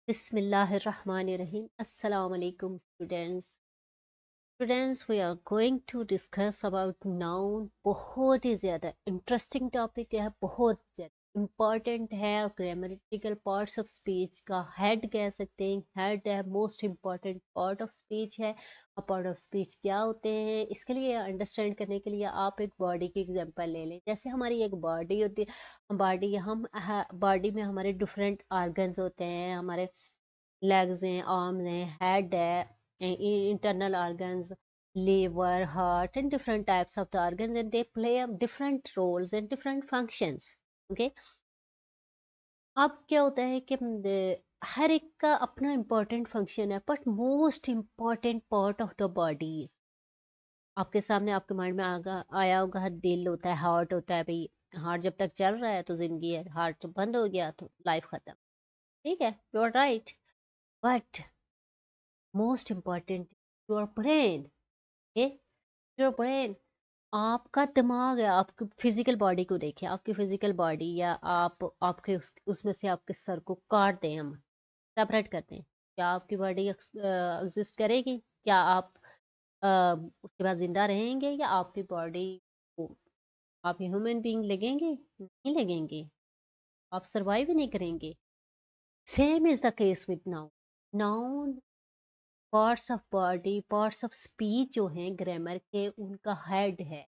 Bismillahirrahmanirrahim. Assalamu alaikum, students. Students, we are going to discuss about noun. बहुत ही ज़्यादा interesting topic है, बहुत ज़्यादा इम्पॉर्टेंट है और ग्रामेटिकल पार्ट्स ऑफ स्पीच का हेड कह सकते हैं। हेड है, most important part of speech है। और पार्ट ऑफ स्पीच क्या होते हैं, इसके लिए अंडरस्टैंड करने के लिए आप एक बॉडी की एग्जांपल ले लें। जैसे हमारी एक बॉडी होती है, बॉडी में हमारे डिफरेंट ऑर्गन्स होते हैं। हमारे लेग्स हैं, आर्म्स हैं, हेड है, internal organs, liver, heart, and different types of the organs, and they play different roles and different functions. Okay. अब क्या होता है कि हर एक का अपना इम्पोर्टेंट फंक्शन है, but most important part of the body आपके सामने, आपके माइंड में आया होगा, दिल होता है, हार्ट होता है। भाई हार्ट जब तक चल रहा है तो जिंदगी है, हार्ट बंद हो गया तो लाइफ खत्म। ठीक है, you are right. But most important your brain. Your brain, आपका दिमाग है। आपकी फिजिकल बॉडी को देखिए, आपकी फिजिकल बॉडी, या आप आपके उसमें से आपके सर को काट दें, हम सेपरेट करते हैं, क्या आपकी बॉडी एग्जिस्ट करेगी? क्या आप अ, उसके बाद जिंदा रहेंगे, या आपकी बॉडी को आप ह्यूमन बीइंग लगेंगे? नहीं लगेंगे, आप सरवाइव ही नहीं करेंगे। Same is the case with noun. Noun, parts of body, parts of speech जो हैं ग्रामर के, उनका हेड है।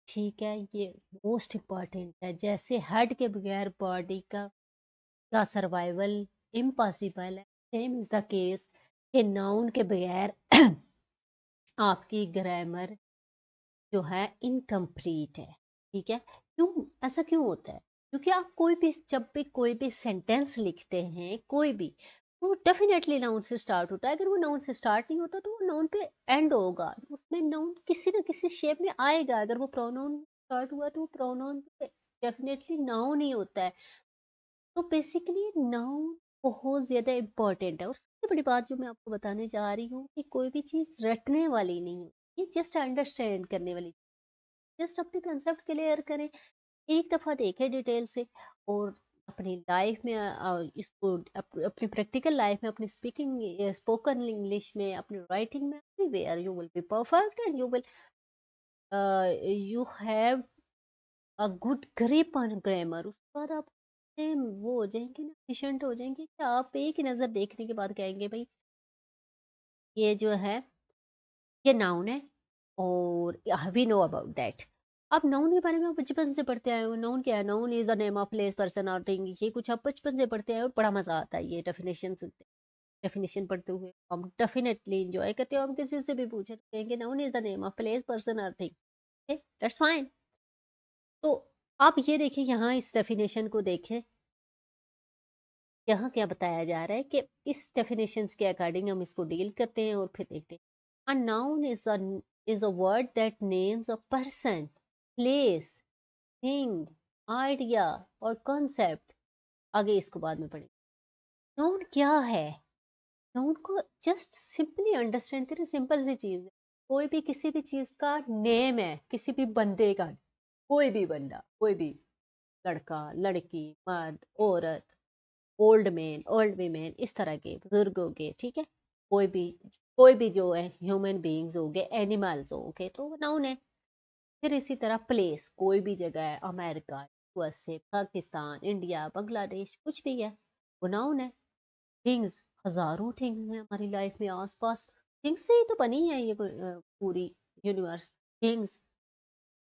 ठीक है, ये मोस्ट इम्पॉर्टेंट है। जैसे हेड के बगैर बॉडी का सर्वाइवल इम्पॉसिबल है, सेम इज द केस कि नाउन के बगैर आपकी ग्रामर जो है इनकम्प्लीट है। ठीक है, क्यों ऐसा क्यों होता है? क्योंकि आप कोई भी, जब भी कोई भी सेंटेंस लिखते हैं, कोई भी, वो डेफिनेटली नाउन से स्टार्ट होता है। अगर वो नाउन से स्टार्ट नहीं होता तो वो नाउन पे एंड होगा, उसमें नाउन किसी ना किसी शेप में आएगा। अगर वो प्रोनाउन स्टार्ट हुआ तो वो प्रोनाउन पे डेफिनेटली नाउन ही होता है। तो बेसिकली नाउन बहुत ज्यादा इम्पोर्टेंट है। और सबसे बड़ी बात जो मैं आपको बताने जा रही हूँ कि कोई भी चीज रटने वाली नहीं है, ये जस्ट अंडरस्टैंड करने वाली। जस्ट अपने कंसेप्ट क्लियर करें, एक दफा देखें डिटेल से, और अपनी लाइफ में इसको अपनी प्रैक्टिकल लाइफ में, अपनी स्पीकिंग स्पोकन इंग्लिश में, अपनी राइटिंग में, everywhere you will be perfect, and you have a good grip on grammar. उसके बाद आप वो हो जाएंगे ना, एफिशिएंट हो जाएंगे, कि आप एक ही नजर देखने के बाद कहेंगे भाई ये जो है, ये नाउन है, और वी नो अबाउट दैट। आप नाउन के बारे में आप बचपन से पढ़ते आए हो। नाउन क्या है? Noun is the name of place, person और थिंग। ये कुछ आप बचपन से पढ़ते आए हो और बड़ा मजा आता है ये डेफिनेशन सुनते। डेफिनेशन पढ़ते हुए हम डेफिनेटली इंजॉय करते हो। हम किसी से भी पूछे तो कहेंगे noun is the name of place, person और थिंग। That's fine. तो आप ये देखिए, यहाँ इस डेफिनेशन को देखें, यहाँ क्या बताया जा रहा है कि इस डेफिनेशंस के अकॉर्डिंग हम इसको डील करते हैं और फिर देखते हैं। A noun is a word that names a person, place, thing, idea और कॉन्सेप्ट। आगे इसको बाद में पढ़ेंगे। नाउन क्या है? नाउन को जस्ट सिंपली अंडरस्टैंड करें। सिंपल सी चीज है, कोई भी किसी भी चीज का नेम है, किसी भी बंदे का, कोई भी बंदा, कोई भी लड़का, लड़की, मर्द, औरत, ओल्ड मैन, ओल्ड वीमेन, इस तरह के बुजुर्ग हो गए। ठीक है, कोई भी जो है ह्यूमन बीइंग्स हो गए, एनिमल्स हो गए, तो वो नाउन है। फिर इसी तरह प्लेस, कोई भी जगह है, America, USA, Pakistan, India, Bangladesh, कुछ भी है, वो नाउन है। थिंग्स, हजारों थिंग्स हैं हमारी लाइफ में आसपास। थिंग्स से ही तो बनी है ये पूरी यूनिवर्स। थिंग्स,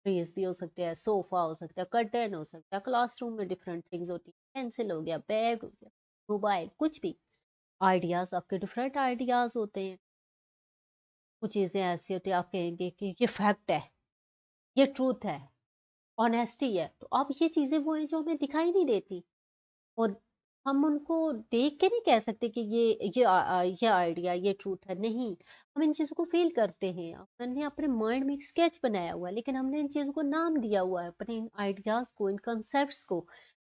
ट्रीज भी हो सकते हैं, सोफा हो सकता है, कर्टन हो सकता है, क्लासरूम में डिफरेंट थिंग्स होती है, पेंसिल हो गया, बैग हो गया, मोबाइल, कुछ भी। आइडियाज, आपके डिफरेंट आइडियाज होते हैं। कुछ चीजें ऐसी होती है, आप कहेंगे कि ये फैक्ट है, ये ट्रूथ है, ऑनेस्टी है। तो अब ये चीजें वो हैं जो हमें दिखाई नहीं देती, और हम उनको देख के नहीं कह सकते कि ये आइडिया, ये ट्रूथ है। नहीं, हम इन चीजों को फील करते हैं। हमने अपने माइंड में एक स्केच बनाया हुआ है, लेकिन हमने इन चीजों को नाम दिया हुआ है, अपने इन आइडियाज को, इन कॉन्सेप्ट्स को।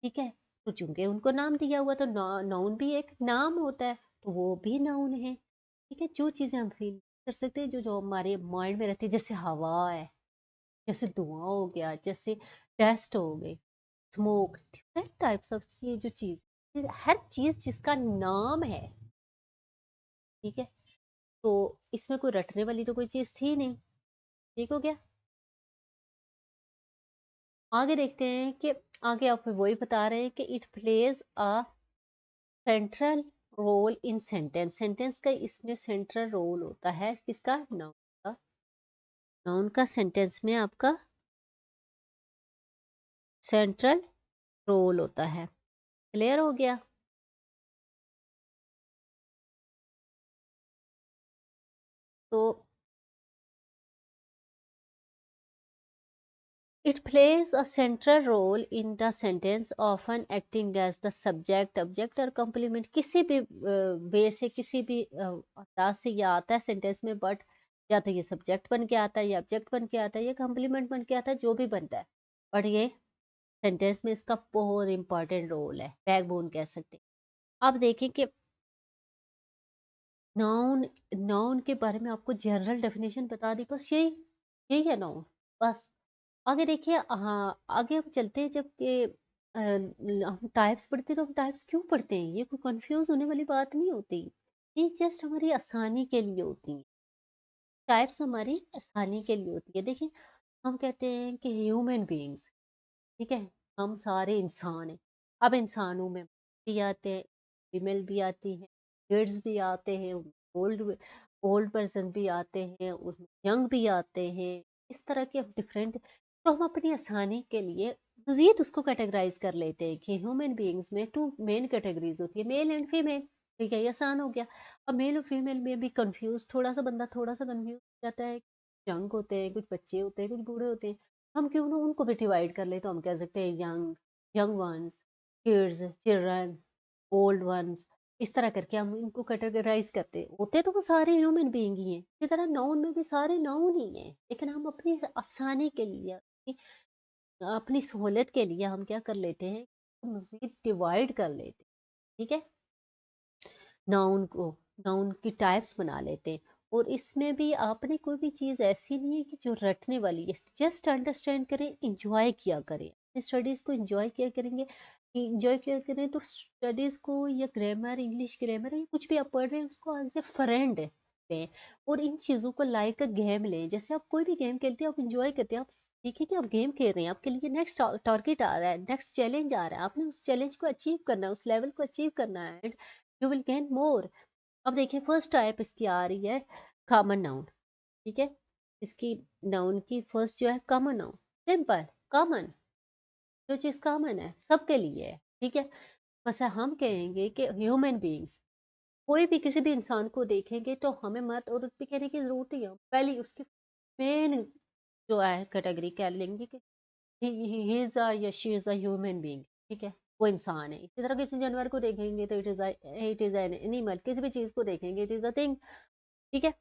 ठीक है, तो चूंकि उनको नाम दिया हुआ, तो नाउन भी एक नाम होता है, तो वो भी नाउन है। ठीक है, जो चीजें हम फील कर सकते हैं, जो जो हमारे माइंड में रहती है, जैसे हवा है, जैसे धुआं हो गया, जैसे टेस्ट हो गए, स्मोक, डिफरेंट टाइप्स ऑफ ये जो चीज, हर चीज जिसका नाम है, ठीक है, तो इसमें कोई रटने वाली तो कोई चीज थी नहीं। ठीक हो गया। आगे देखते हैं कि आगे आप वही बता रहे हैं कि it plays a central role in sentence. Sentence का इसमें सेंट्रल रोल होता है किसका? नाउन का। नाउन का सेंटेंस में आपका सेंट्रल रोल होता है। क्लियर हो गया। तो it plays a central role in the sentence, often acting as the subject, object और complement। किसी भी वे से, किसी भी अंदाज से ये आता है सेंटेंस में, बट या तो ये सब्जेक्ट बन के आता है, या ऑब्जेक्ट बन के आता है, या कॉम्प्लीमेंट बन के आता है, जो भी बनता है, बट ये सेंटेंस में इसका बहुत इंपॉर्टेंट रोल है, बैकबोन कह सकते हैं। अब देखें कि नाउन, नाउन के बारे में आपको जनरल डेफिनेशन बता दी, बस यही, यही है नाउन, बस। आगे देखिए, हाँ आगे हम चलते हैं। जब कि हम टाइप्स पढ़ते हैं, तो हम टाइप्स क्यों पढ़ते हैं? ये कोई कंफ्यूज होने वाली बात नहीं होती, ये जस्ट हमारी आसानी के लिए होती है। टाइप्स हमारी आसानी के लिए होती है। देखिए, हम कहते हैं कि ह्यूमन बीइंग्स, ठीक है, हम सारे इंसान हैं। अब इंसानों में भी आते हैं, फीमेल भी आती हैं, किड्स भी आते हैं, ओल्ड ओल्ड पर्सन भी आते हैं, उसमें यंग भी आते हैं। इस तरह के डिफरेंट, तो हम अपनी आसानी के लिए मजीद उसको कैटेगराइज कर लेते हैं कि ह्यूमन बीइंग्स में टू मेन कैटेगरीज होती है, मेल एंड फीमेल। ठीक है, ये आसान हो गया। अब मेल और फीमेल में भी कंफ्यूज, थोड़ा सा बंदा थोड़ा सा कंफ्यूज हो जाता है। यंग होते हैं, कुछ बच्चे होते हैं, कुछ बूढ़े होते हैं। हम क्यों ना उनको भी डिवाइड कर ले, तो हम कह सकते हैं young, young ones, kids, children, old ones. इस तरह करके हम इनको कैटेगराइज करते हैं। होते तो वो सारे ह्यूमन बीइंग ही हैं, इसी तरह नाउन में भी सारे नाउन ही हैं, लेकिन हम अपनी आसानी के लिए, अपनी सहूलियत के लिए हम क्या कर लेते हैं, मजीद डिवाइड कर लेते हैं। ठीक है, नाउन को, नाउन की टाइप्स बना लेते हैं। और इसमें भी आपने कोई भी चीज़ ऐसी नहीं है कि जो रटने वाली है, जस्ट अंडरस्टैंड करें, इंजॉय किया करें, स्टडीज़ को इंजॉय किया करेंगे। इंजॉय किया करें तो स्टडीज़ को, या ग्रामर, इंग्लिश ग्रामर, या कुछ भी आप पढ़ रहे हैं उसको एज ए फ्रेंड लें, और इन चीज़ों को लाइक अ गेम लें। जैसे आप कोई भी गेम खेलते हैं, आप इंजॉय करते हैं, आप देखिए कि आप गेम खेल रहे हैं, आपके लिए नेक्स्ट टारगेट आ रहा है, नेक्स्ट चैलेंज आ रहा है, आपने उस चैलेंज को अचीव करना है, उस लेवल को अचीव करना है, यू विल गेन मोर। अब देखिए, फर्स्ट टाइप इसकी आ रही है कॉमन नाउन। ठीक है, इसकी नाउन की फर्स्ट जो है कॉमन नाउन, सिंपल, कॉमन, जो चीज कॉमन है सबके लिए है। ठीक है, बस हम कहेंगे कि ह्यूमन बीइंग्स, कोई भी किसी भी इंसान को देखेंगे तो हमें मत और भी कहने की जरूरत ही है, पहले उसकी मेन जो है कैटेगरी कह लेंगे कि ही इज अ या she is a human being. ठीक है, वो इंसान है। इसी तरह किसी जानवर को देखेंगे तो इट इज एन एनिमल। किसी भी चीज को देखेंगे, इट इज अ थिंग। ठीक है,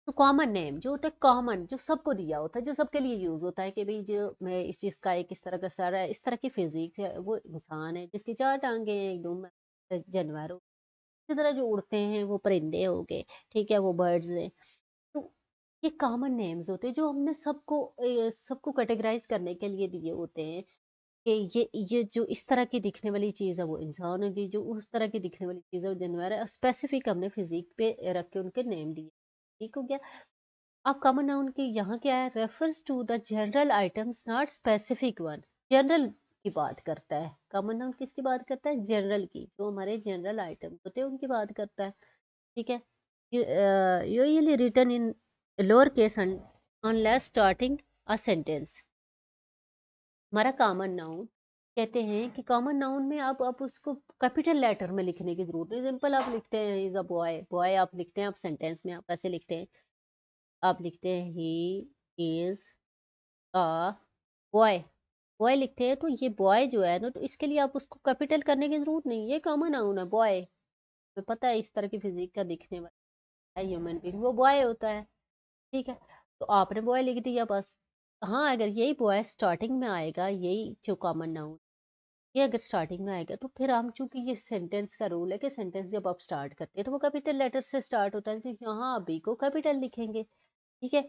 तो कॉमन नेम जो होता है, कॉमन, जो सबको दिया होता है, जो सबके लिए यूज होता है, कि भाई जो मैं इस चीज का एक इस तरह का सर है, इस तरह की फिजिक है, वो इंसान है। जिसकी चार टांगे हैं, एक दो जानवर हो। इसी तरह जो उड़ते हैं वो परिंदे हो गए, ठीक है, वो बर्ड्स हैं। तो ये कॉमन नेम्स होते हैं जो हमने सबको सबको कैटेगराइज करने के लिए दिए होते हैं, कि ये जो इस तरह की दिखने वाली चीज है वो इंसान होगी, जो उस तरह की दिखने वाली चीज है वो जानवर है। स्पेसिफिक हमने फिजिक पे रख के उनके नेम दिए। ठीक हो गया। अब कॉमन नाउन की यहाँ क्या है, refers to the general items not specific one. General की बात करता है। कॉमन नाउन किसकी बात करता है? जनरल की, जो हमारे जनरल आइटम होते हैं उनकी बात करता है। ठीक है, usually written in lower case unless starting a sentence. हमारा कॉमन नाउन कहते हैं कि कॉमन नाउन में आप उसको कैपिटल लेटर में लिखने की जरूरत नहीं। सिंपल आप लिखते हैं इज अ बॉय, बॉय आप लिखते हैं, आप सेंटेंस में आप ऐसे लिखते हैं, आप लिखते हैं he is a boy, boy लिखते हैं, तो ये बॉय जो है ना, तो इसके लिए आप उसको कैपिटल करने की जरूरत नहीं, ये कॉमन नाउन है बॉय। हमें पता है इस तरह की फिजिक का दिखने वाला है ह्यूमन बीइंग, वो बॉय होता है। ठीक है, तो आपने बॉय लिख दिया बस। हाँ, अगर यही बॉय स्टार्टिंग में आएगा, यही जो कॉमन नाउन, ये अगर स्टार्टिंग में आएगा, तो फिर हम, चूंकि ये सेंटेंस का रूल है कि सेंटेंस जब आप स्टार्ट करते हैं तो वो कैपिटल लेटर से स्टार्ट होता है, तो यहाँ अभी को कैपिटल लिखेंगे। ठीक है,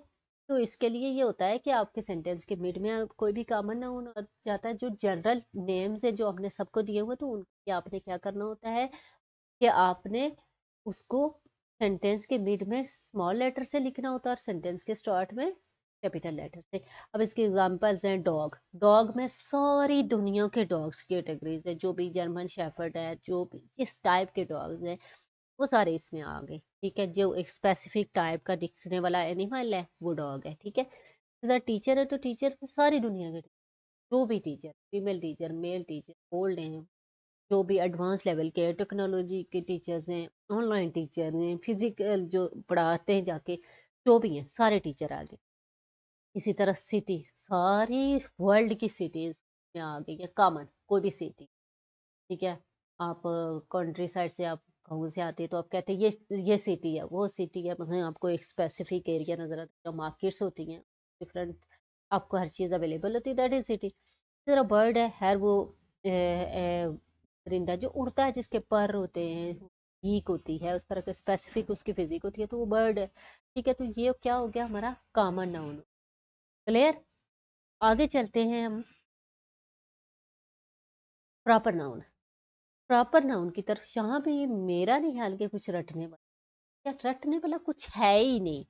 तो इसके लिए ये होता है कि आपके सेंटेंस के मिड में कोई भी कॉमन नाउन आ जाता है, जो जनरल नेम्स है जो हमने सबको दिए हुए, तो उनके आपने क्या करना होता है कि आपने उसको सेंटेंस के मिड में स्मॉल लेटर से लिखना होता है और सेंटेंस के स्टार्ट में कैपिटल लेटर से। अब इसके एग्जांपल्स हैं डॉग। डॉग में सारी दुनिया के डॉग्स की कैटेगरीज है, जो भी जर्मन शेफर्ड है, जो भी जिस टाइप के डॉग्स हैं वो सारे इसमें आ गए। ठीक है, जो एक स्पेसिफिक टाइप का दिखने वाला एनिमल है वो डॉग है। ठीक है, अगर टीचर है तो टीचर में सारी दुनिया के जो भी teacher, female teacher, male teacher, old हैं, जो भी एडवांस लेवल के टेक्नोलॉजी के टीचर्स हैं, ऑनलाइन टीचर हैं, फिजिकल जो पढ़ाते हैं जाके, जो भी हैं सारे टीचर आ गए। इसी तरह सिटी, सारी वर्ल्ड की सिटीज में आ गई है कॉमन, कोई भी सिटी। ठीक है, आप कंट्री साइड से आप गाँव से आते हैं तो आप कहते हैं ये सिटी है, वो सिटी है, मतलब आपको एक स्पेसिफिक एरिया नजर आता है, मार्केट्स होती हैं डिफरेंट, आपको हर चीज़ अवेलेबल होती है, दैट इज सिटी। जरा बर्ड है, हर वो परिंदा जो उड़ता है, जिसके पर होते हैं, भीख होती है, उस तरह के स्पेसिफिक उसकी फिजिक होती है, तो वो बर्ड है। ठीक है, तो ये क्या हो गया हमारा कॉमन नाउन। क्लियर? आगे चलते हैं हम प्रॉपर नाउन। प्रॉपर नाउन की तरफ, यहाँ पे ये मेरा नहीं ख्याल के कुछ रटने वाला, या रटने वाला कुछ है ही नहीं।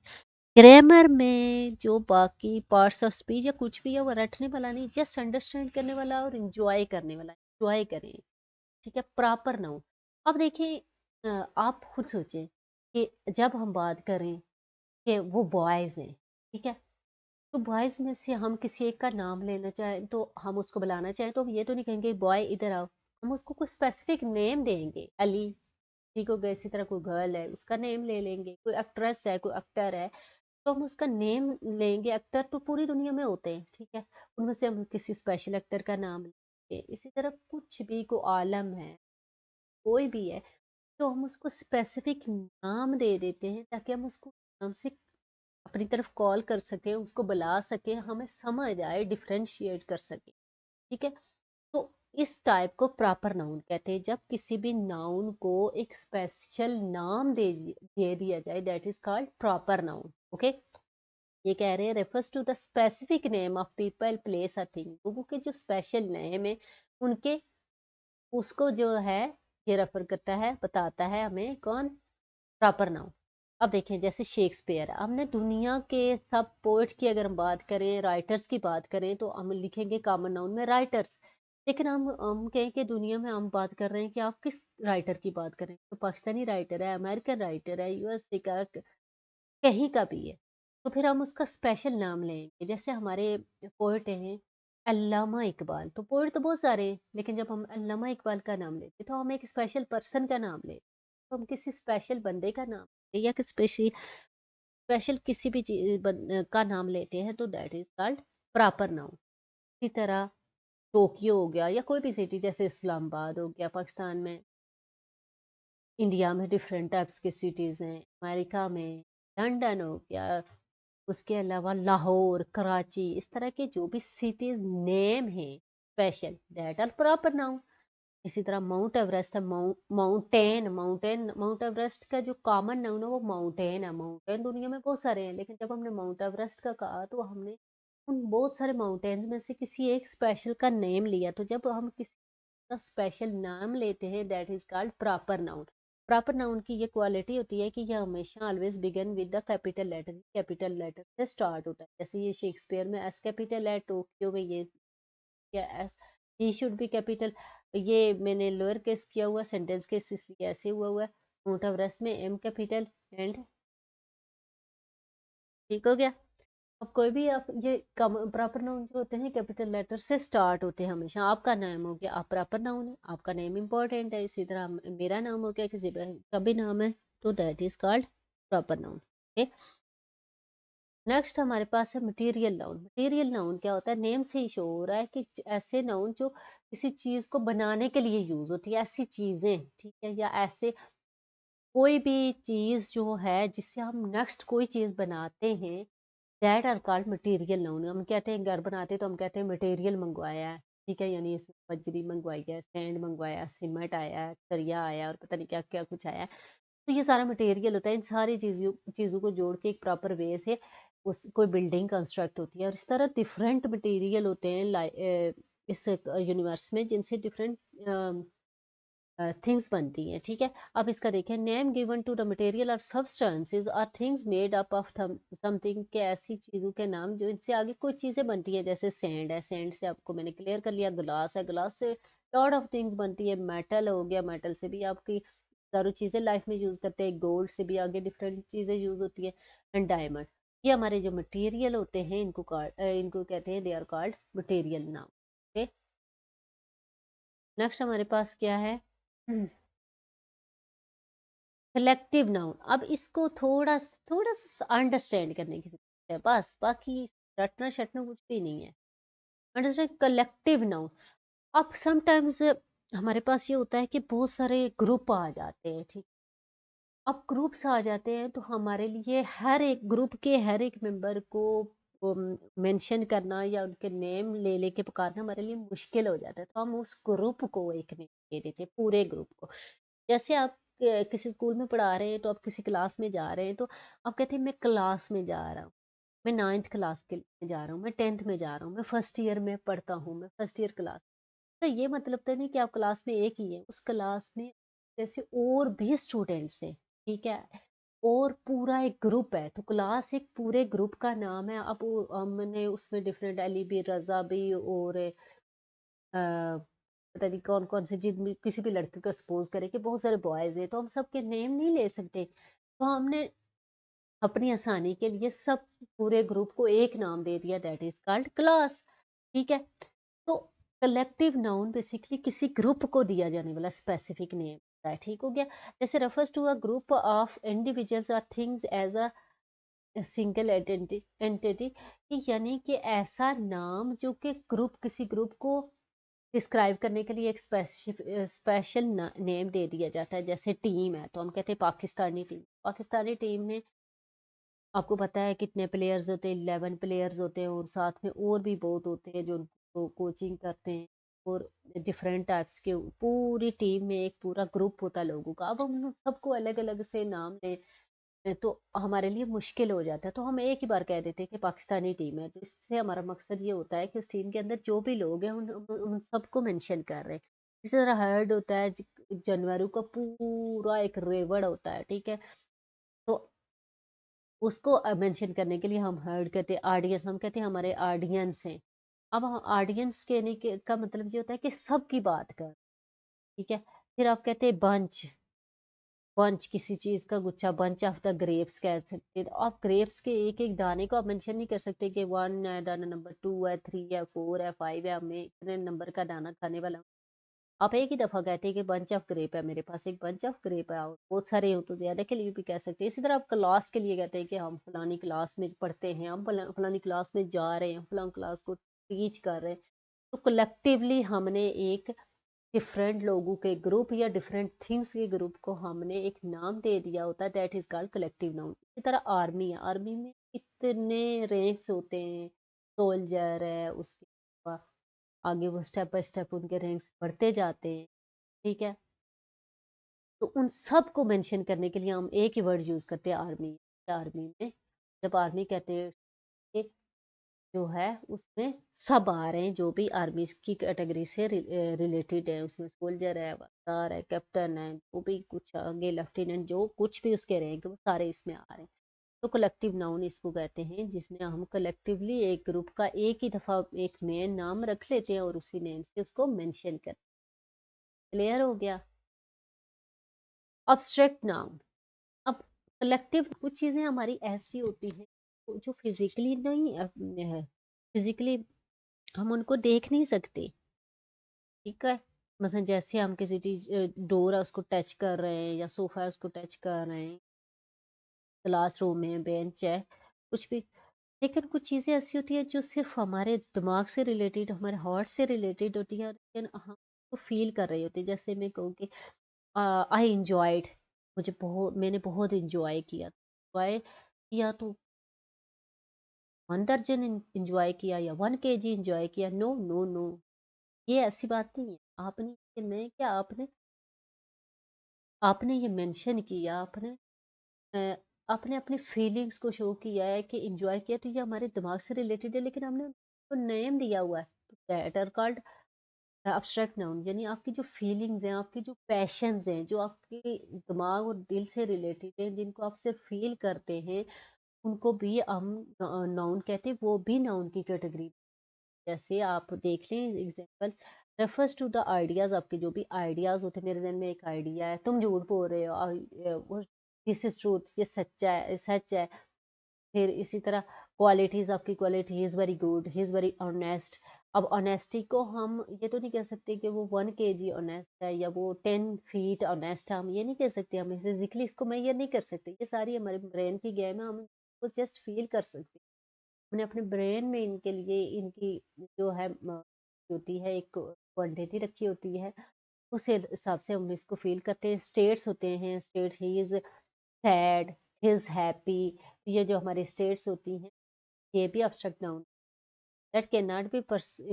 ग्रामर में जो बाकी पार्ट्स ऑफ स्पीच या कुछ भी है वो रटने वाला नहीं, जस्ट अंडरस्टैंड करने वाला और इंजॉय करने वाला, इंजॉय करें। ठीक है, प्रॉपर नाउन। अब देखिए, आप खुद सोचें कि जब हम बात करें कि वो बॉयज हैं, ठीक है, तो बॉयज में से हम किसी एक का नाम लेना चाहें तो हम उसको बुलाना चाहें तो हम ये तो नहीं कहेंगे बॉय इधर आओ, हम उसको कोई स्पेसिफिक नेम देंगे, अली। ठीक हो गया, इसी तरह कोई गर्ल है उसका नेम ले लेंगे, कोई एक्ट्रेस है, कोई एक्टर है, तो हम उसका नेम लेंगे। एक्टर तो पूरी दुनिया में होते हैं, ठीक है, उनमें से हम किसी स्पेशल एक्टर का नाम लेंगे। इसी तरह कुछ भी, को आलम है, कोई भी है, तो हम उसको स्पेसिफिक नाम दे देते हैं ताकि हम उसको नाम से अपनी तरफ कॉल कर सके, उसको बुला सके, हमें समझ आए, डिफ्रेंशिएट कर सके। ठीक है, तो इस टाइप को प्रॉपर नाउन कहते हैं, जब किसी भी नाउन को एक स्पेशल नाम दे दिया जाए, that is called proper noun. Okay, ये कह रहे हैं refers to the specific name of people, places, और थिंग। लोगों के जो स्पेशल नेम है उनके, उसको जो है ये रेफर करता है, बताता है हमें कौन, प्रॉपर नाउन। अब देखें जैसे शेक्सपियर, हमने दुनिया के सब पोएट की अगर हम बात करें, राइटर्स की बात करें, तो हम लिखेंगे कॉमन नाउन में राइटर्स। लेकिन हम कहें कि दुनिया में हम बात कर रहे हैं कि आप किस राइटर की बात करें, तो पाकिस्तानी राइटर है, अमेरिकन राइटर है, यूएसए का, कहीं का भी है, तो फिर हम उसका स्पेशल नाम लेंगे। जैसे हमारे पोएट हैं अल्लामा इकबाल, तो पोएट तो बहुत सारे हैं, लेकिन जब हम अल्लामा इकबाल का नाम लेते तो हम एक स्पेशल पर्सन का नाम लेते, तो हम किसी स्पेशल बंदे का नाम लेते या स्पेशल स्पेशल किसी भी चीज का नाम लेते हैं, तो that is called proper noun. इसी तरह टोक्यो हो गया, या कोई भी सिटी, जैसे इस्लामाबाद हो गया पाकिस्तान में, इंडिया में डिफरेंट टाइप्स के सिटीज़ हैं, अमेरिका में लंदन हो गया, उसके अलावा लाहौर, कराची, इस तरह के जो भी सिटीज नेम है special, that are proper noun. इसी तरह माउंट एवरेस्ट है, माउंटेन, माउंट एवरेस्ट का जो कॉमन नाउन है वो माउंटेन है। माउंटेन दुनिया में बहुत सारे हैं, लेकिन जब हमने माउंट एवरेस्ट का कहा तो हमने उन बहुत सारे माउंटेन्स में से किसी एक स्पेशल का नेम लिया। तो जब हम किसी का स्पेशल नाम लेते हैं, that is called proper noun. Proper noun की ये क्वालिटी होती है कि यह हमेशा always begin with the capital letter, capital letter से स्टार्ट होता है। जैसे ये शेक्सपियर में एस कैपिटल है, टोक्यो में ये क्या S, he should be capital. ये मैंने लोअर केस किया हुआ, सेंटेंस केस इसलिए ऐसे हुआ है। माउंट एवरेस्ट में एम कैपिटल एंड, ठीक हो गया। अब कोई भी आप ये प्रॉपर नाउन जो होते हैं कैपिटल लेटर से स्टार्ट होते हैं हमेशा। आपका नाम हो गया, आप प्रॉपर नाउन है, आपका नेम इंपॉर्टेंट है। इसी तरह मेरा नाम हो गया, किसी का भी नाम है, तो that is called proper noun. Okay, next हमारे पास है मटेरियल नाउन। मटेरियल नाउन क्या होता है, नेम से ही शो हो रहा है कि ऐसे नाउन जो किसी चीज को बनाने के लिए यूज होती है, ऐसी चीजें, ठीक है, या ऐसे कोई भी चीज जो है जिससे हम नेक्स्ट कोई चीज बनाते हैं, that are called material noun. हम कहते हैं घर बनाते तो हम कहते हैं मटेरियल मंगवाया है, ठीक है, यानी इसमें बजरी मंगवाई है, सैंड मंगवाया, सीमेंट आया है, सरिया आया, और पता नहीं क्या क्या कुछ आया है। तो ये सारा मटेरियल होता है, इन सारी चीजों चीजों को जोड़ के एक प्रॉपर वे से उस कोई बिल्डिंग कंस्ट्रक्ट होती है, और इस तरह डिफरेंट मटेरियल होते हैं इस यूनिवर्स में, जिनसे डिफरेंट थिंग्स बनती हैं, ठीक है। अब इसका देखें, name given to the material और substances are things made up of something, के ऐसी चीज़ों के नाम जो इनसे आगे कोई चीज़ें बनती हैं, जैसे सैंड है, सैंड से आपको मैंने क्लियर कर लिया। ग्लास है, ग्लास से लॉट ऑफ थिंग्स बनती है। मेटल हो गया, मेटल से भी आपकी सारी चीज़ें लाइफ में यूज़ करते हैं। गोल्ड से भी आगे डिफरेंट चीज़ें यूज़ होती है। एंड डायमंड, ये हमारे जो मटेरियल होते हैं, इनको कहते हैं, दे आर कॉल्ड मटेरियल नाम। ओके, नेक्स्ट हमारे पास क्या है, कलेक्टिव नाउन। अब इसको थोड़ा सा अंडरस्टैंड करने की जरूरत है, बस, बाकी रटना शटना कुछ भी नहीं है। Understand collective noun. अब समटाइम्स हमारे पास ये होता है कि बहुत सारे ग्रुप आ जाते हैं, ठीक। अब ग्रुप्स आ जाते हैं तो हमारे लिए हर एक ग्रुप के हर एक मेंबर को मेंशन करना या उनके नेम ले लेके पुकारना हमारे लिए मुश्किल हो जाता है, तो हम उस ग्रुप को एक नेम दे देते हैं, पूरे ग्रुप को। जैसे आप किसी स्कूल में पढ़ा रहे हैं, तो आप किसी क्लास में जा रहे हैं, तो आप कहते हैं मैं क्लास में जा रहा हूँ, मैं 9th क्लास के में जा रहा हूँ, मैं 10th में जा रहा हूँ, मैं फर्स्ट ईयर में पढ़ता हूँ, मैं फर्स्ट ईयर क्लास। तो ये मतलब तो नहीं कि आप क्लास में एक ही है, उस क्लास में जैसे और भी स्टूडेंट्स हैं, ठीक है, और पूरा एक ग्रुप है, तो क्लास एक पूरे ग्रुप का नाम है। अब हमने उसमें डिफरेंट, अली भी, रजा भी, और पता नहीं कौन कौन से, जिन किसी भी लड़के को सपोज करें कि बहुत सारे बॉयज हैं, तो हम सबके नेम नहीं ले सकते, तो हमने अपनी आसानी के लिए सब पूरे ग्रुप को एक नाम दे दिया, दैट इज कॉल्ड क्लास, ठीक है। तो कलेक्टिव नाउन बेसिकली किसी ग्रुप को दिया जाने वाला स्पेसिफिक नेम होता है, ठीक हो गया। जैसे refers to a group of individuals और things as a single entity, यानी कि ऐसा नाम जो कि ग्रुप, किसी ग्रुप को डिस्क्राइब करने के लिए एक स्पेशल नेम दे दिया जाता है। जैसे टीम है, तो हम कहते हैं पाकिस्तानी टीम। पाकिस्तानी टीम में आपको पता है कितने प्लेयर्स होते हैं, 11 प्लेयर्स होते हैं, और साथ में और भी बहुत होते हैं जो उनको कोचिंग करते हैं, और डिफरेंट टाइप्स के, पूरी टीम में एक पूरा ग्रुप होता है लोगों का। अब हम लोग सबको अलग अलग से नाम दें तो हमारे लिए मुश्किल हो जाता है, तो हम एक ही बार कह देते हैं कि पाकिस्तानी टीम है। तो इससे हमारा मकसद ये होता है कि उस टीम के अंदर जो भी लोग हैं उन सबको मेंशन कर रहे हैं। इसी तरह हर्ड होता है, जानवरों का पूरा एक रेवड़ होता है, ठीक है, तो उसको मेंशन करने के लिए हम हर्ड कहते हैं। ऑडियंस, हम कहते हैं हमारे ऑडियंस हैं। अब हम ऑडियंस कहने के का मतलब ये होता है कि सबकी बात कर, ठीक है। फिर आप कहते हैं बंच, बंच किसी चीज का गुच्छा, बंच ऑफ द ग्रेप्स कह सकते हैं। तो आप ग्रेप्स के एक एक दाने को आप मेंशन नहीं कर सकते कि 1 है, दाना नंबर 2 है, 3 है, 4 है, 5 है, हमें इतने नंबर का दाना खाने वाला हूं। आप एक ही दफा कहते हैं कि बंच ऑफ ग्रेप है, मेरे पास एक बंच ऑफ ग्रेप है, और बहुत सारे हो तो ज्यादा के लिए भी कह सकते हैं। इसी तरह आप क्लास के लिए कहते हैं कि हम फलानी क्लास में पढ़ते हैं, हम फलानी क्लास में जा रहे हैं, फलानी क्लास को टीच कर रहे हैं। तो कलेक्टिवली हमने एक डिफरेंट लोगों के ग्रुप या डिफरेंट थिंग्स के ग्रुप को हमने एक नाम दे दिया होता है, that is called collective noun. इसी तरह आर्मी है, आर्मी में कितने रैंक्स होते हैं, सोल्जर है, उसके बाद आगे वो स्टेप बाय स्टेप उनके रैंक्स बढ़ते जाते हैं, ठीक है। तो उन सब को मेंशन करने के लिए हम एक ही वर्ड यूज करते हैं, आर्मी। आर्मी में जब आर्मी कहते हैं कि जो है उसमें सब आ रहे हैं, जो भी आर्मी की कैटेगरी से रिलेटेड है, उसमें सोल्जर है, वफादार है, कैप्टन है, जो भी कुछ आगे लेफ्टिनेंट, जो कुछ भी उसके रैंक, वो सारे इसमें आ रहे हैं। तो कलेक्टिव नाउन इसको कहते हैं, जिसमें हम कलेक्टिवली एक ग्रुप का एक ही दफा एक मेन नाम रख लेते हैं और उसी नेम से उसको मेंशन करते हैं। क्लियर हो गया। Abstract noun. अब कलेक्टिव कुछ चीजें हमारी ऐसी होती हैं जो फिजिकली नहीं है, फिजिकली हम उनको देख नहीं सकते, ठीक है। मतलब जैसे हम किसी चीज, डोर है उसको टच कर रहे हैं, या सोफा है उसको टच कर रहे हैं, क्लासरूम है, बेंच है, कुछ भी। लेकिन कुछ चीजें ऐसी होती है जो सिर्फ हमारे दिमाग से रिलेटेड, हमारे हार्ट से रिलेटेड होती है, लेकिन हम तो फील कर रही होती है। जैसे मैं कहूँ कि आई इंजॉयड, मैंने बहुत इंजॉय किया। इंजॉय किया तो 1 दर्जन इंजॉय किया या 1 kg इंजॉय किया, नो नो नो, ये ऐसी बात नहीं है। आपने ये नहीं, क्या आपने आपने ये मेंशन किया, आपने आपने अपनी फीलिंग्स को शो किया है कि एंजॉय किया, तो ये हमारे दिमाग से रिलेटेड है, लेकिन हमने उनको नेम दिया हुआ है, that are called abstract noun. यानी आपकी जो फीलिंग्स हैं, आपकी जो पैशंस हैं, जो आपके दिमाग और दिल से रिलेटेड हैं, जिनको आप सिर्फ फील करते हैं, उनको भी हम नाउन कहते हैं, वो भी नाउन की कैटेगरी। जैसे आप देख लें example, refers to the ideas. आपके जो भी आइडियाज होते हैं, मेरे जहन में एक आइडिया है, तुम झूठ बोल रहे हो, दिस इज ट्रूथ, ये सच्चा है, सच है। फिर इसी तरह क्वालिटीज, आपकी quality, he is very good, he is very honest. अब ऑनेस्टी को हम ये तो नहीं कह सकते कि वो 1 kg ऑनेस्ट है या वो 10 फीट ऑनेस्ट है, हम ये नहीं कह सकते, हम फिजिकली इसको मेजर नहीं कर सकते, ये सारी हमारे ब्रेन की गेम है, हम वो जस्ट फील कर सकते हैं। हमने अपने ब्रेन में इनके लिए इनकी जो है होती है एक क्वांटिटी रखी होती है, उस हिसाब से हम इसको फील करते हैं। स्टेट्स होते हैं, state, he is sad, he is happy, ये जो हमारी स्टेट्स होती हैं, ये भी abstract noun. That can not be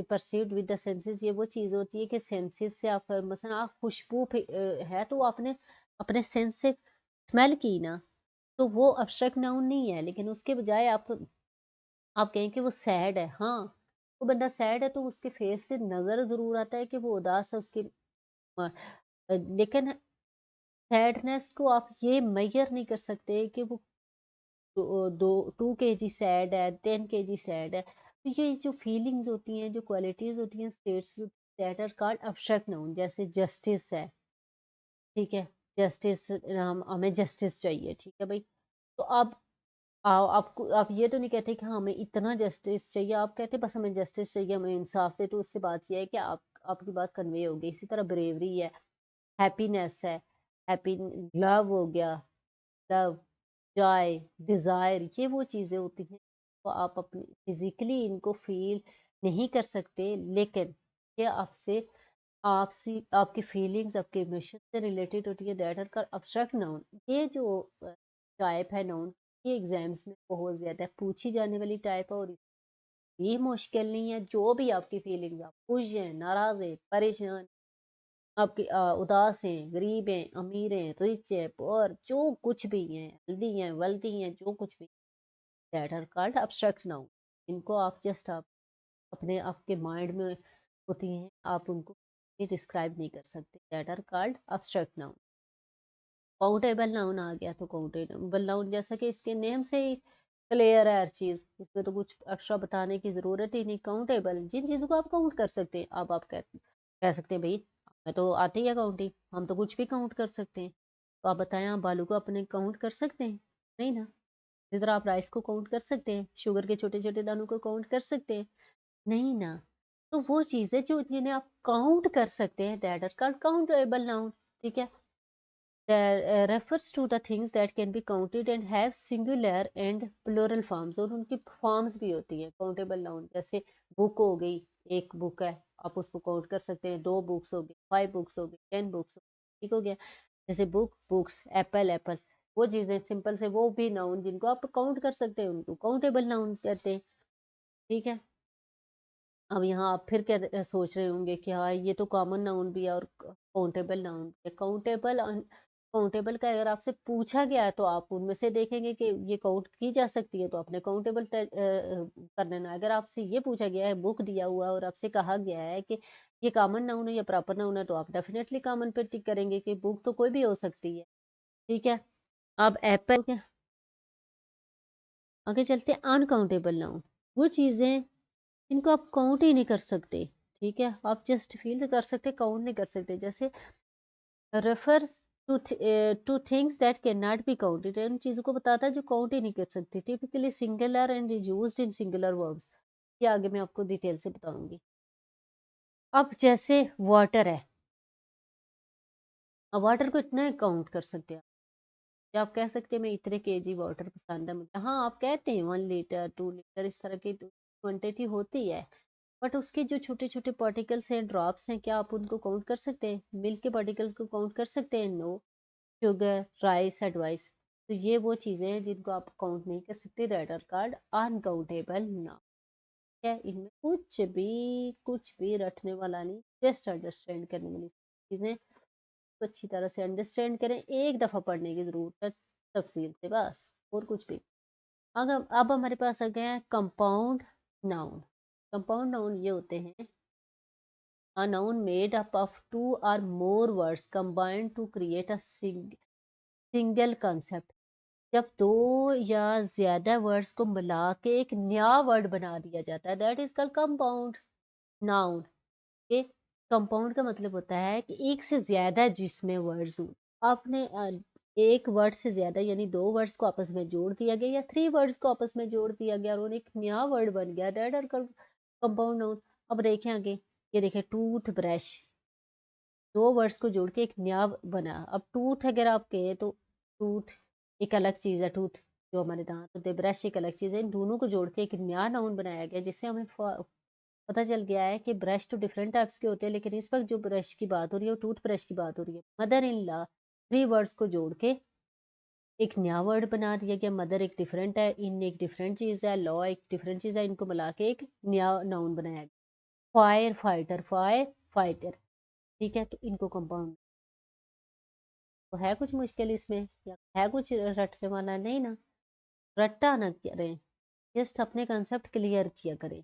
perceived with the senses. ये वो चीज होती है कि सेंसेस से आप, मसलन आप खुशबू है तो वो आपने अपने सेंस से स्मेल की ना, तो वो अब्स्ट्रैक्ट नाउन नहीं है। लेकिन उसके बजाय आप कहें कि वो सैड है, हाँ, वो बंदा सैड है तो उसके फेस से नजर जरूर आता है कि वो उदास है, उसकी लेकिन सैडनेस को आप ये मेजर नहीं कर सकते कि वो दो, दो 2 kg सैड है, 10 kg सैड है। तो ये जो फीलिंग्स होती हैं, जो क्वालिटीज होती हैं, states, that are called abstract noun. जैसे जस्टिस है, ठीक है, जस्टिस, हम हमें जस्टिस चाहिए, ठीक है भाई। तो आप आपको आप ये तो नहीं कहते कि हाँ, हमें इतना जस्टिस चाहिए, आप कहते बस हमें जस्टिस चाहिए, हमें इंसाफ दे, तो उससे बात यह है कि आप आपकी बात कन्वे होगी। इसी तरह ब्रेवरी है, हैप्पीनेस है, हैप्पी, लव हो गया, लव, जॉय, डिजायर, ये वो चीजें होती हैं तो आप अपनी फिजिकली इनको फील नहीं कर सकते, लेकिन ये आपसे आपसी आपकी फीलिंग्स, आपके इमोशन से रिलेटेड होती है, that are called abstract noun. ये जो टाइप है नाउन, ये एग्जाम्स में बहुत ज्यादा पूछी जाने वाली टाइप है, और ये मुश्किल नहीं है। जो भी आपकी फीलिंग्स, आप खुश हैं, नाराज हैं, परेशान, आपके उदास हैं, गरीब हैं, अमीर हैं, रिच हैं, पुअर, जो कुछ भी हैं, हेल्दी हैं, वेल्दी हैं, जो कुछ भी, that are called abstract noun. इनको आप जस्ट आप अपने आपके माइंड में होती हैं, आप उनको डिस्क्राइब नहीं कर सकते, that are called abstract noun. Countable noun आ गया, तो काउंटेबल नाउन जैसा कि इसके नेम से ही क्लियर है हर चीज, इसमें तो कुछ एक्स्ट्रा बताने की जरूरत ही नहीं। काउंटेबल, जिन चीजों को आप काउंट कर सकते हैं। अब आप कह सकते हैं भाई हमें तो आती है काउंटिंग, हम तो कुछ भी काउंट कर सकते हैं। तो आप बताएं, आप बालू को अपने काउंट कर सकते हैं? नहीं ना। इसी तरह आप राइस को काउंट कर सकते हैं, शुगर के छोटे छोटे दानों को काउंट कर सकते हैं? नहीं ना। तो वो चीजें जो जिन्हें आप काउंट कर सकते हैं, that are called countable noun, ठीक है। refers to the things that can be counted and have singular and plural forms, और उनकी फॉर्म्स भी होती है काउंटेबल नाउन। जैसे बुक हो गई, एक बुक है, आप उसको काउंट कर सकते हैं, 2 बुक्स हो गई, 5 बुक्स हो गई, 10 बुक्स, ठीक हो गया। जैसे बुक, बुक्स, एप्पल, एप्पल, वो चीजें सिंपल से, वो भी नाउन जिनको आप काउंट कर सकते हैं, उनको काउंटेबल नाउन कहते हैं, ठीक है। अब यहाँ आप फिर क्या सोच रहे होंगे कि हाँ, ये तो कॉमन नाउन भी है और काउंटेबल नाउन भी है। काउंटेबल काउंटेबल का अगर आपसे पूछा गया है तो आप उनमें से देखेंगे कि ये काउंट की जा सकती है, तो आपने काउंटेबल कर लेना। अगर आपसे ये पूछा गया है, बुक दिया हुआ है और आपसे कहा गया है कि ये कॉमन नाउन है या प्रॉपर नाउन है, तो आप डेफिनेटली कॉमन पे टिक करेंगे कि बुक तो कोई भी हो सकती है, ठीक है। अब एप्पल, आगे चलते हैं अनकाउंटेबल नाउन। वो चीजें इनको आप काउंट ही नहीं कर सकते, ठीक है, आप जस्ट फील कर सकते, काउंट नहीं कर सकते। जैसे refers two things that can not be counted, उन चीजों को बताता है जो काउंट ही नहीं कर सकते। Typically singular and used in singular verbs, ये आगे मैं आपको डिटेल से बताऊंगी। अब जैसे वाटर है, अब वाटर को इतना काउंट कर सकते हैं या आप कह सकते हैं मैं इतने केजी वाटर पसंद है मुझे, हाँ आप कहते हैं 1 लीटर 2 लीटर, इस तरह की क्वांटिटी होती है। बट उसके जो छोटे छोटे पार्टिकल्स हैं, ड्रॉप्स हैं, क्या आप उनको काउंट कर सकते हैं? मिल्क के पार्टिकल्स को काउंट कर सकते हैं? नो। शुगर, राइस, एडवाइस, तो ये वो चीजें हैं जिनको आप काउंट नहीं कर सकते, रेडर कार्ड अनकाउंटेबल ना। क्या इनमें कुछ भी रटने वाला नहीं, जस्ट अंडरस्टैंड करने वाली चीजें, तो अच्छी तरह से अंडरस्टैंड करें, एक दफा पढ़ने की जरूरत है, तफसील से, बस और कुछ भी। अगर अब हमारे पास आ गया है कंपाउंड नाउन। कंपाउंड नाउन ये होते हैं a noun made up of two or more words combined to create a single concept। जब दो या ज्यादा वर्ड्स को मिला के एक नया वर्ड बना दिया जाता है, that is called compound noun. ये कंपाउंड का मतलब होता है कि एक से ज्यादा जिसमें वर्ड्स हो। आपने एक वर्ड से ज्यादा यानी दो वर्ड्स को आपस में जोड़ दिया गया या थ्री वर्ड्स को आपस में जोड़ दिया गया और एक नया वर्ड बन गया, दैट आर कंपाउंड नाउन। अब देखें आगे, ये देखें टूथ ब्रश, दो वर्ड्स को जोड़ के एक नया बना। अब टूथ अगर आप कहें तो टूथ एक अलग चीज है, टूथ जो हमारे दांत होते हैं, ब्रश एक अलग चीज है। इन दोनों को जोड़ के एक नया नाउन बनाया गया, जिससे हमें पता चल गया है कि ब्रश तो डिफरेंट टाइप्स के होते हैं, लेकिन इस वक्त जो ब्रश की बात हो रही है वो टूथ ब्रश की बात हो रही है। Mother in law, three words को जोड़ के एक नया वर्ड बना दिया गया। मदर एक डिफरेंट है, इन एक डिफरेंट चीज है, लॉ एक डिफरेंट चीज है, इनको मिला के एक नया नाउन बनाया गया। फायर फाइटर, फायर फाइटर, ठीक है। तो इनको कंपाउंड, तो है कुछ मुश्किल इसमें या है कुछ रटने वाला? नहीं ना, रट्टा ना करें, जस्ट अपने कंसेप्ट क्लियर किया करें।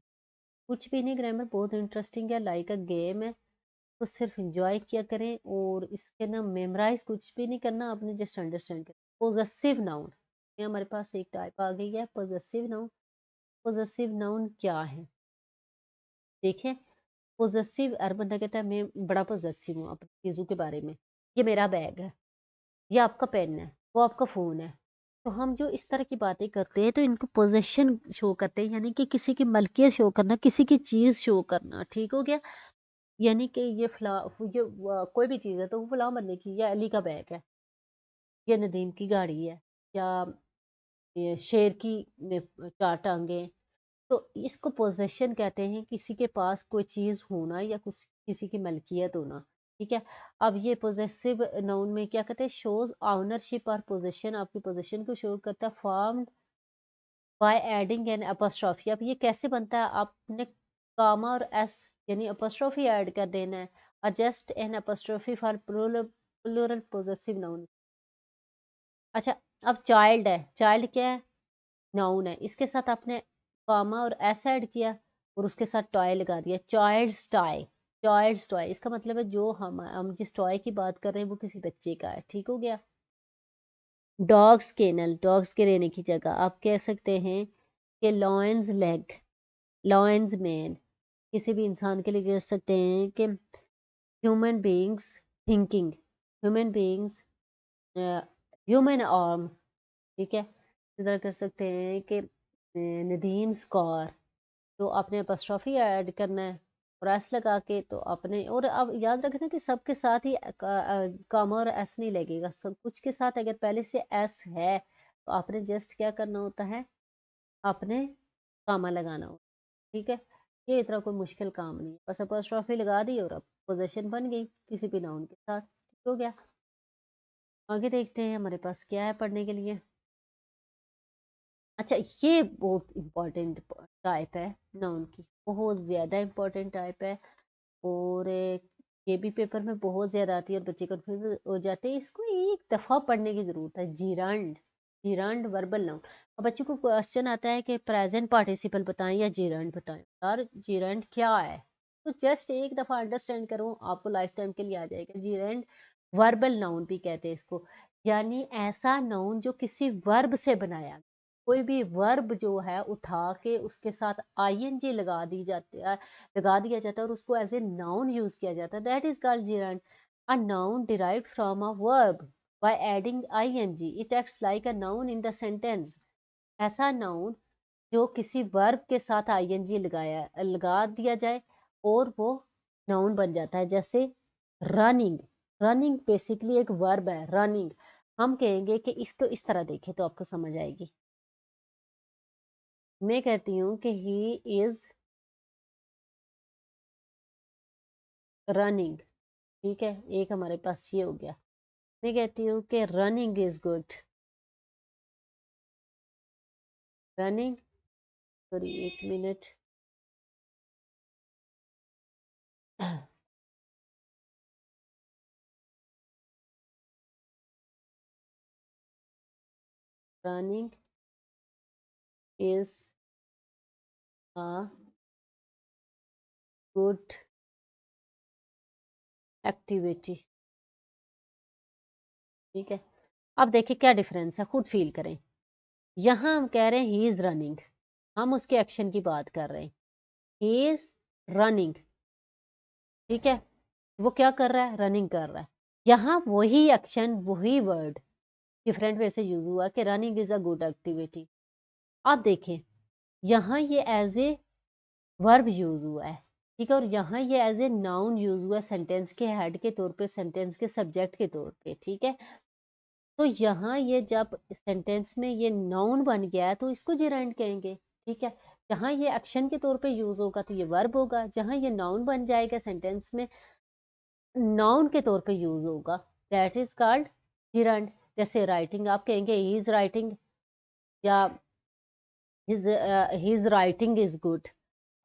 कुछ भी नहीं, ग्रामर बहुत इंटरेस्टिंग है, लाइक अ गेम है। तो सिर्फ इंजॉय किया करें और इसके ना मेमोराइज कुछ भी नहीं करना, आपने जस्ट अंडरस्टैंड करें। पोजेसिव नाउन, ये हमारे पास एक टाइप आ गई है पोजेसिव नाउन। पोजेसिव नाउन क्या है? देखिए, पोजेसिव हर बंदा कहता है मैं बड़ा पोजेसिव हूँ अपनी चीजों के बारे में। ये मेरा बैग है, ये आपका पेन है, वो आपका फोन है। तो हम जो इस तरह की बातें करते हैं तो इनको पोजेशन शो करते हैं, यानी कि किसी की मलकियत शो करना, किसी की चीज शो करना, ठीक हो गया। यानी कि ये कोई भी चीज है तो वो फलां बंदे की, ये अली का बैग है, ये नदीम की गाड़ी है, या ये शेर की चार टांगे। तो इसको पोजेशन कहते हैं, किसी के पास कोई चीज होना या कुछ किसी की मलकियत होना, ठीक है। अब ये पोजेसिव नाउन में क्या कहते हैं? शोज ऑनरशिप और पोजेशन, आपकी पोजेशन को शो करता है। Form by adding N apostrophe. अब ये कैसे बनता है? आपने कामा और एस यानी अपॉस्ट्रॉफी ऐड कर देना है। Just an apostrophe for plural possessive noun. अच्छा, अब चाइल्ड है, चाइल्ड क्या है? नाउन है, इसके साथ आपने कामा और एस ऐड किया और उसके साथ टॉय लगा दिया, चाइल्ड्स टॉय। चाइल्ड्स टॉय इसका मतलब है जो हम जिस टॉय की बात कर रहे हैं वो किसी बच्चे का है, ठीक हो गया। डॉग्स केनल, डॉग्स के रहने की जगह आप कह सकते हैं कि लॉयंस लेग, लॉयंस मैन। किसी भी इंसान के लिए कह सकते हैं कि human beings thinking, human beings human arm, ठीक है। इस तरह कर सकते हैं कि नदीम स्कॉर, तो आपने अपॉस्ट्रॉफी ऐड करना है और एस लगा के, तो आपने, और अब याद रखना कि सबके साथ ही कामा और एस नहीं लगेगा, सब कुछ के साथ अगर पहले से एस है तो आपने जस्ट क्या करना होता है? आपने कामा लगाना होता है, ठीक है। ये इतना कोई मुश्किल काम नहीं है, बस अपॉस्ट्रॉफी लगा दी और अब पोजीशन बन गई किसी भी नाउन के साथ, ठीक हो गया। आगे देखते हैं हमारे पास क्या है पढ़ने के लिए। अच्छा, ये बहुत इंपॉर्टेंट टाइप है नाउन की, बहुत ज्यादा इंपॉर्टेंट टाइप है। और ये भी पेपर में बहुत ज्यादा आती है और बच्चे कंफ्यूज हो जाते हैं। इसको एक दफा पढ़ने की जरूरत है। जीरांड, जीरांड वर्बल नाउन। अब बच्चों को क्वेश्चन आता है कि प्रेजेंट पार्टिसिपल बताएं या जीरांड बताएं। यार जीरांड क्या है? तो जस्ट एक दफा अंडरस्टैंड करो, आपको लाइफ टाइम के लिए आ जाएगा। जीरांड वर्बल नाउन भी कहते हैं इसको, यानी ऐसा नाउन जो किसी वर्ब से बनाया, कोई भी वर्ब जो है उठा के उसके साथ आईएनजी लगा दिया जाता है और उसको एज ए नाउन यूज किया जाता है, that is called gerund। A noun derived from a verb by adding ing, it acts like a noun in the sentence। ऐसा नाउन जो किसी वर्ब के साथ आईएनजी लगा दिया जाए और वो नाउन बन जाता है। जैसे रनिंग, रनिंग बेसिकली एक वर्ब है, रनिंग। हम कहेंगे कि इसको इस तरह देखें तो आपको समझ आएगी। मैं कहती हूँ कि ही इज रनिंग, ठीक है। एक हमारे पास ये हो गया। मैं कहती हूँ कि running is good, running, sorry एक minute, running is a good activity. ठीक है, अब देखिए क्या डिफरेंस है, खुद फील करें। यहाँ हम कह रहे हैं ही इज रनिंग, हम उसके एक्शन की बात कर रहे हैं। ही इज रनिंग, ठीक है, वो क्या कर रहा है, रनिंग कर रहा है। यहाँ वही एक्शन वही वर्ड डिफरेंट वे से यूज हुआ कि running is a good activity. आप देखें यहाँ ये एज ए वर्ब यूज हुआ है, ठीक है, और यहाँ ये एज ए नाउन यूज हुआ है सेंटेंस के हेड के तौर पे, सेंटेंस के सब्जेक्ट के तौर पे। ठीक है, तो यहाँ ये जब सेंटेंस में ये नाउन बन गया है तो इसको जेराइंड कहेंगे। ठीक है, जहाँ ये एक्शन के तौर पे यूज होगा तो ये वर्ब होगा, जहाँ ये नाउन बन जाएगा सेंटेंस में नाउन के तौर पे यूज होगा, दैट इज कॉल्ड जेराइंड। जैसे राइटिंग आप कहेंगे ही इज राइटिंग, या हिज राइटिंग इज गुड।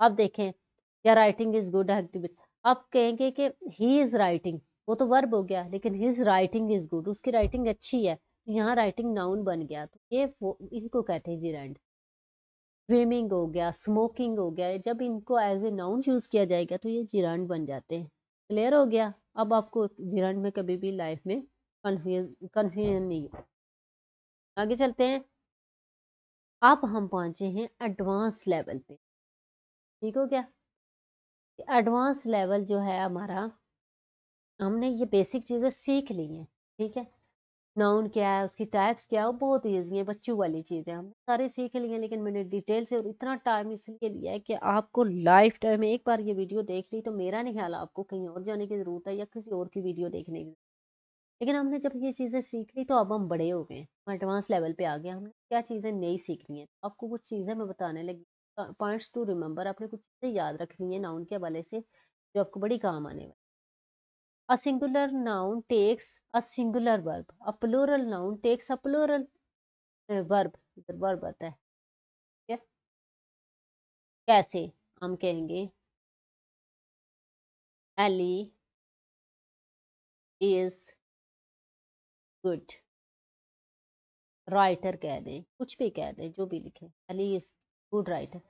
अब देखें क्या राइटिंग इज गुड एक्टिविटी, आप कहेंगे कि ही इज राइटिंग, वो तो वर्ब हो गया, लेकिन हिज राइटिंग इज गुड, उसकी राइटिंग अच्छी है, तो यहाँ राइटिंग नाउन बन गया, तो ये इनको कहते हैं जिरांड। स्विमिंग हो गया, स्मोकिंग हो गया, जब इनको एज ए नाउन यूज किया जाएगा तो ये जिरांड बन जाते हैं। क्लियर हो गया, अब आपको जिरांड में कभी भी लाइफ में कन्फ्यूजन नहीं हो। आगे चलते हैं, अब हम पहुंचे हैं एडवांस लेवल पे। ठीक हो गया, एडवांस लेवल जो है हमारा, हमने ये बेसिक चीज़ें सीख ली हैं। ठीक है, नाउन क्या है, उसकी टाइप्स क्या है, वो बहुत ईजी है, बच्चों वाली चीज़ें हमने सारी सीख ली हैं, लेकिन मैंने डिटेल से और इतना टाइम इसलिए लिया है कि आपको लाइफ टाइम में एक बार ये वीडियो देख ली तो मेरा नहीं ख्याल आपको कहीं और जाने की ज़रूरत है या किसी और की वीडियो देखने की। लेकिन हमने जब ये चीज़ें सीख ली तो अब हम बड़े हो गए, हम एडवांस लेवल पे आ गए, हमने क्या चीज़ें नई सीखनी है, आपको कुछ चीज़ें मैं बताने लगी, पॉइंट्स टू रिमेंबर, आपने कुछ चीज़ें याद रखनी है नाउन के हवाले से जो आपको बड़ी काम आने वाली। A singular noun takes a singular verb. A plural noun takes a plural verb. इधर verb आता है, ठीक है। कैसे हम कहेंगे Ellie is good. राइटर कह दें, कुछ भी कह दें, जो भी लिखे, एली इज गुड राइटर।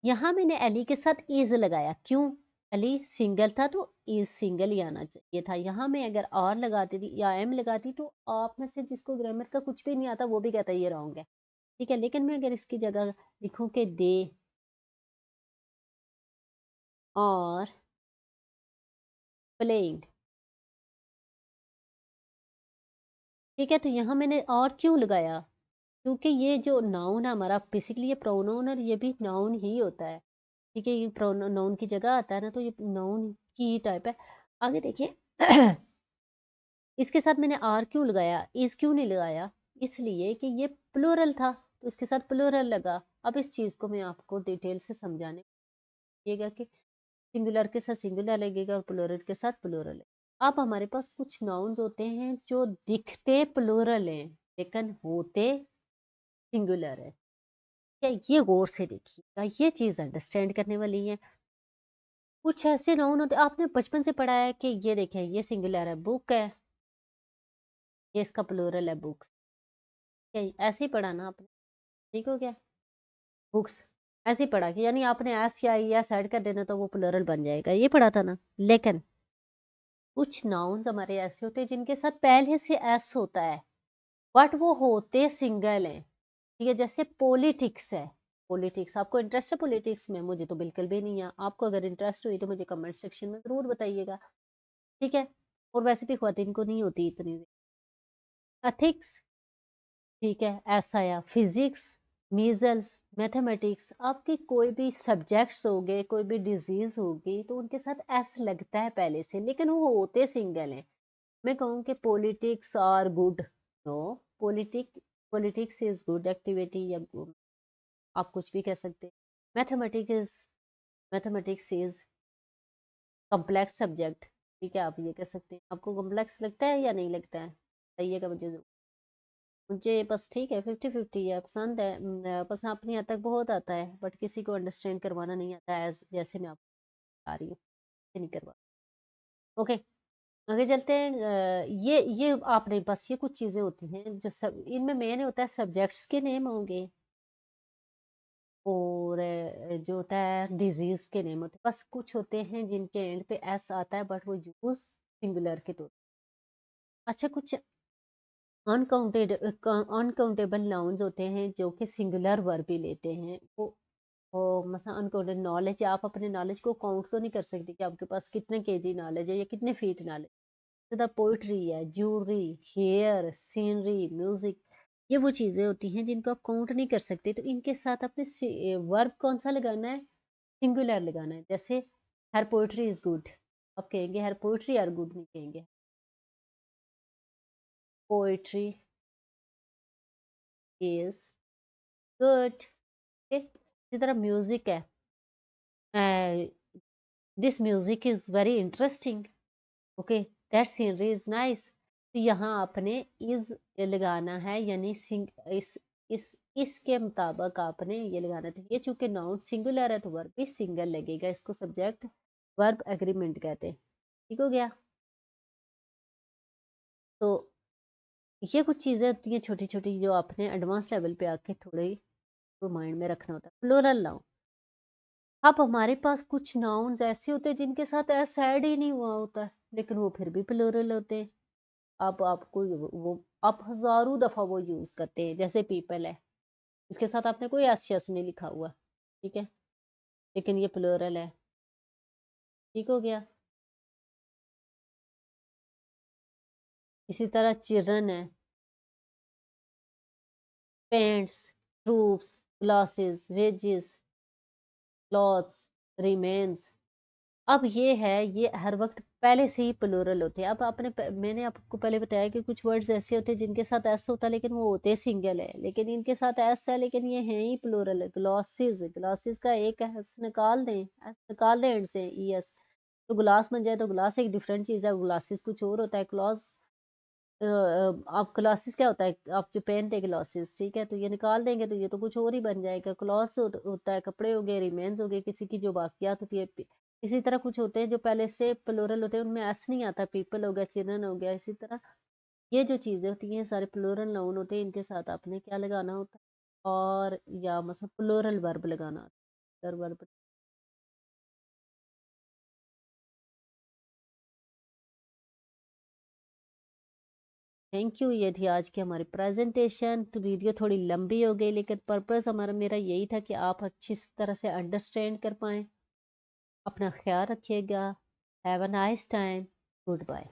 यहाँ मैंने एली के साथ इज लगाया, क्यों, एली सिंगल था तो इज सिंगल ही आना चाहिए था। यहाँ मैं अगर आर लगाती थी या एम लगाती तो आप में से जिसको ग्रामर का कुछ भी नहीं आता वो भी कहता ये रॉन्ग है। ठीक है, लेकिन मैं अगर इसकी जगह लिखूं कि दे और प्लेइंग, ठीक है, तो यहाँ मैंने और क्यों लगाया, क्योंकि ये जो नाउन है हमारा बेसिकली ये प्रोनाउन और ये भी नाउन ही होता है। ठीक है, ये प्रोनाउन नाउन की जगह आता है ना, तो ये नाउन की ही टाइप है। आगे देखिए इसके साथ मैंने आर क्यों लगाया, इज क्यों नहीं लगाया, इसलिए कि ये प्लूरल था तो इसके साथ प्लूरल लगा। अब इस चीज को मैं आपको डिटेल से समझाने लगेगा कि सिंगुलर के साथ सिंगुलर लगेगा और प्लूरल के साथ प्लूरल। अब हमारे पास कुछ नाउन्स होते हैं जो दिखते प्लूरल हैं लेकिन होते सिंगुलर है। क्या, ये गौर से देखिएगा, ये चीज अंडरस्टैंड करने वाली है। कुछ ऐसे नाउन होते आपने बचपन से पढ़ा है कि ये देखें ये सिंगुलर है, बुक है, ये इसका प्लूरल है बुक्स, क्या ऐसे ही पढ़ा ना आपने, ठीक हो गया, बुक्स ऐसे ही पढ़ा कि यानी आपने एस या ई एस ऐड कर देना तो वो प्लूरल बन जाएगा, ये पढ़ा था ना। लेकिन कुछ नाउन्स हमारे ऐसे होते हैं जिनके साथ पहले से एस होता है बट वो होते सिंगल हैं। ठीक है, जैसे पॉलिटिक्स है, पॉलिटिक्स आपको इंटरेस्ट है पॉलिटिक्स में, मुझे तो बिल्कुल भी नहीं है, आपको अगर इंटरेस्ट हुई तो मुझे कमेंट सेक्शन में जरूर बताइएगा। ठीक है, और वैसे भी ख्वातीन को नहीं होती इतनी। एथिक्स, ठीक है, ऐसा या फिजिक्स, मीजल्स, मैथमेटिक्स, आपके कोई भी सब्जेक्ट्स हो गए, कोई भी डिजीज होगी तो उनके साथ एस लगता है पहले से, लेकिन वो होते सिंगल हैं। मैं कहूँ कि politics are good, no, politics is good activity, या आप कुछ भी कह सकते हैं। Mathematics mathematics is complex subject, ठीक है, आप ये कह सकते हैं। आपको कॉम्प्लेक्स लगता है या नहीं लगता है, बताइएगा मुझे जरूर। मुझे बस ठीक है 50-50 है, पसंद है, बस अपनी हद तक बहुत आता है बट किसी को अंडरस्टैंड करवाना नहीं आता है जैसे मैं आपको बता रही हूँ, नहीं करवा। ओके, आगे चलते हैं। ये आपने बस ये कुछ चीजें होती हैं जो सब इनमें मेन होता है, सब्जेक्ट्स के नेम होंगे और जो होता है डिजीज के नेम होते हैं। बस कुछ होते हैं जिनके एंड पे एस आता है बट वो यूज सिंगुलर के तौर। अच्छा, कुछ अनकाउंटेबल नाउन्स होते हैं जो कि सिंगुलर वर्ब भी लेते हैं। वो मतलब अनकाउंटेड नॉलेज, आप अपने नॉलेज को काउंट तो नहीं कर सकते कि आपके पास कितने केजी नॉलेज है या कितने फीट नॉलेज। जैसे पोइट्री है, ज्वेलरी, हेयर, सीनरी, म्यूजिक, ये वो चीजें होती हैं जिनको आप काउंट नहीं कर सकते, तो इनके साथ अपने वर्ब कौन सा लगाना है, सिंगुलर लगाना है। जैसे हर पोइट्री इज गुड, आप कहेंगे हर पोइट्री आर गुड, नहीं कहेंगे पोइट्री इज गुड। इसी तरह म्यूजिक है, this music is very interesting, okay, that scenery is nice. तो यहाँ आपने इज लगाना है, यानी इस इसके मुताबिक आपने ये लगाना था। ये चूंकि नाउन सिंगुलर है तो वर्ब भी सिंगल लगेगा, इसको सब्जेक्ट वर्ब एग्रीमेंट कहते हैं। ठीक हो गया। तो ये कुछ चीजें होती हैं छोटी छोटी जो आपने एडवांस लेवल पे आके थोड़ी तो माइंड में रखना होता है। प्लूरल नाउन, अब हमारे पास कुछ नाउन्स ऐसे होते हैं जिनके साथ एस ऐड ही नहीं हुआ होता है, लेकिन वो फिर भी प्लूरल होते हैं। आप आपको वो आप हजारों दफा वो यूज करते हैं। जैसे पीपल है, इसके साथ आपने कोई एस यस नहीं लिखा हुआ, ठीक है, लेकिन ये प्लूरल है। ठीक हो गया। इसी तरह चिल्ड्रन है, paints, troops, glasses, wages, clothes, remains. अब ये है, ये हर वक्त पहले से ही प्लूरल होते हैं। अब मैंने आपको पहले बताया कि कुछ वर्ड्स ऐसे होते हैं जिनके साथ एस होता है लेकिन वो होते सिंगल है, लेकिन इनके साथ एस है लेकिन ये है ही प्लूरल है। ग्लासेस, ग्लासेस का एक एस निकाल दें, एस निकाल दें एंड से ई एस, तो ग्लास बन जाए। तो ग्लास एक डिफरेंट चीज है, ग्लासेस कुछ और होता है। क्लॉज, आप ग्लासेस क्या होता है, आप जो पहनते हैं ग्लासेस, ठीक है, तो ये निकाल देंगे तो ये तो कुछ और ही बन जाएगा। क्लॉथ्स होता है, कपड़े हो गए, रिमेन्स हो गए, किसी की जो बाकियात होती है। इसी तरह कुछ होते हैं जो पहले से प्लूरल होते हैं, उनमें एस नहीं आता, पीपल हो गया, चिल्ड्रन हो गया। इसी तरह ये जो चीजें होती हैं सारे प्लूरल नाउन होते हैं, इनके साथ आपने क्या लगाना होता है, और या मतलब प्लूरल वर्ब लगाना होता है, वर्ब। Thank you. ये थी आज की हमारी प्रेजेंटेशन। तो वीडियो थोड़ी लंबी हो गई, लेकिन पर्पस हमारा मेरा यही था कि आप अच्छी तरह से अंडरस्टैंड कर पाएँ। अपना ख्याल रखिएगा। Have a nice time. Good bye.